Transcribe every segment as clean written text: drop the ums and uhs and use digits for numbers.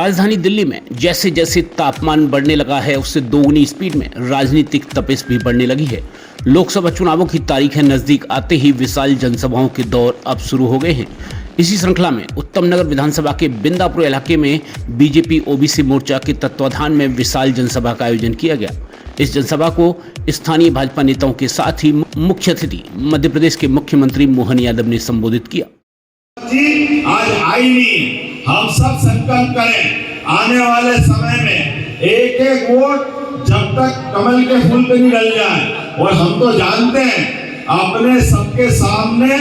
राजधानी दिल्ली में जैसे जैसे तापमान बढ़ने लगा है उससे दोगुनी स्पीड में राजनीतिक तपिश भी बढ़ने लगी है। लोकसभा चुनावों की तारीखें नजदीक आते ही विशाल जनसभाओं के दौर अब शुरू हो गए हैं। इसी श्रृंखला में उत्तम नगर विधानसभा के बिंदापुर इलाके में बीजेपी ओबीसी मोर्चा के तत्वाधान में विशाल जनसभा का आयोजन किया गया। इस जनसभा को स्थानीय भाजपा नेताओं के साथ ही मुख्य अतिथि मध्य प्रदेश के मुख्यमंत्री मोहन यादव ने संबोधित किया। आज आईनी हम सब संकल्प करें, आने वाले समय में एक एक वोट जब तक कमल के फूल पे नहीं डल जाए। और हम तो जानते हैं अपने सबके सामने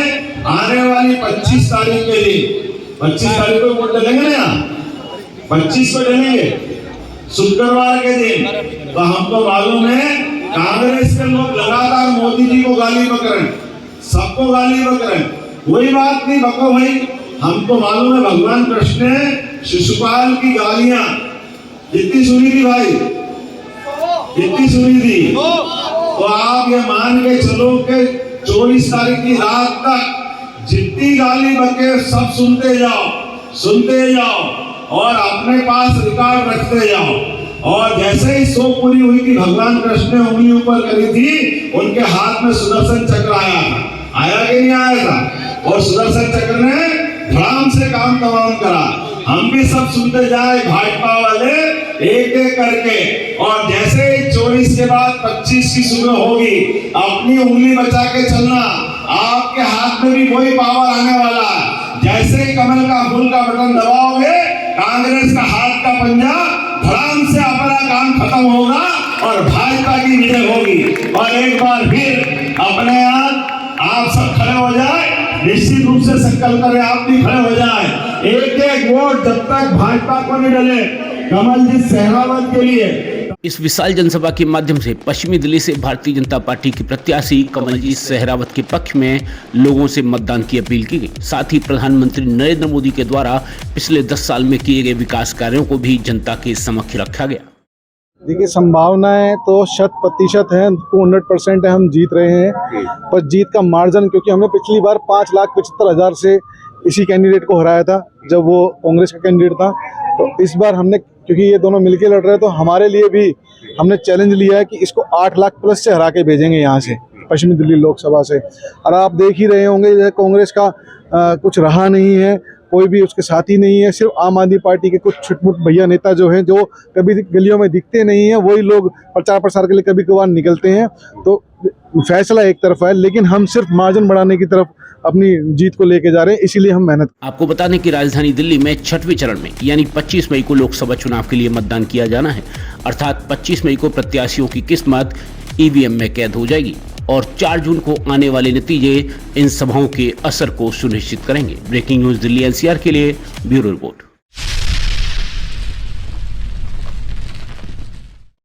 आने वाली 25 तारीख के दिन 25 तारीख को वोट डलेंगे ना, 25 को डलेंगे शुक्रवार के दिन। तो हमको मालूम है कांग्रेस के लोग लगातार मोदी जी को गाली बक रहे हैं, सबको गाली बक रहे हैं। कोई बात नहीं, बको भाई, हमको मालूम है भगवान कृष्ण ने शिशुपाल की गालियां कितनी सुनी थी भाई, कितनी सुनी थी। तो आप ये मान के चलो कि 24 तारीख की रात तक जितनी गाली बके सब सुनते जाओ और अपने पास रिकॉर्ड रखते जाओ। और जैसे ही सो पूरी हुई थी, भगवान कृष्ण ने उंगली ऊपर करी थी, उनके हाथ में सुदर्शन चक्र आया कि नहीं आया था। और सुदर्शन चक्र ने धड़ाम से काम तमाम करा। हम भी सब सुनते जाए भाजपा वाले एक एक करके। और जैसे ही 24 के बाद 25 की सुबह होगी, अपनी उंगली बचा के चलना। आपके हाथ में भी वही पावर आने वाला है। जैसे ही कमल का फूल का बटन दबाओगे, कांग्रेस का हाथ का पंजा धड़ाम से अपना काम खत्म होगा और भाजपा की विजय होगी। और एक बार फिर अपने आप सब खड़े हो जाए, निश्चित रूप से संकल्प करें, आप भी खड़े हो जाए। एक एक वोट जब तक भाजपा को नहीं डले, कमल जी सहरावत के लिए। इस विशाल जनसभा के माध्यम से पश्चिमी दिल्ली से भारतीय जनता पार्टी के प्रत्याशी कमलजीत सहरावत के पक्ष में लोगों से मतदान की अपील की गई। साथ ही प्रधानमंत्री नरेंद्र मोदी के द्वारा पिछले 10 साल में किए गए विकास कार्यों को भी जनता के समक्ष रखा गया। देखिए, संभावनाएं तो 100% है, 200% है, हम जीत रहे हैं। पर जीत का मार्जिन, क्योंकि हमने पिछली बार 5,75,000 से इसी कैंडिडेट को हराया था जब वो कांग्रेस का कैंडिडेट था। तो इस बार हमने, क्योंकि ये दोनों मिलके लड़ रहे हैं, तो हमारे लिए भी हमने चैलेंज लिया है कि इसको 8 लाख प्लस से हरा के भेजेंगे यहाँ से, पश्चिमी दिल्ली लोकसभा से। और आप देख ही रहे होंगे जैसे कांग्रेस का कुछ रहा नहीं है, कोई भी उसके साथी नहीं है। सिर्फ आम आदमी पार्टी के कुछ छुटमुट भैया नेता जो हैं, जो कभी गलियों में दिखते नहीं हैं, वही लोग प्रचार प्रसार के लिए कभी कभार निकलते हैं। तो फैसला एक तरफा है, लेकिन हम सिर्फ मार्जिन बढ़ाने की तरफ अपनी जीत को लेके जा रहे हैं, इसीलिए हम मेहनत। आपको बता दें कि राजधानी दिल्ली में 6वें चरण में यानी 25 मई को लोकसभा चुनाव के लिए मतदान किया जाना है। अर्थात 25 मई को प्रत्याशियों की किस्मत ईवीएम में कैद हो जाएगी और 4 जून को आने वाले नतीजे इन सभाओं के असर को सुनिश्चित करेंगे। ब्रेकिंग न्यूज दिल्ली एनसीआर के लिए ब्यूरो रिपोर्ट।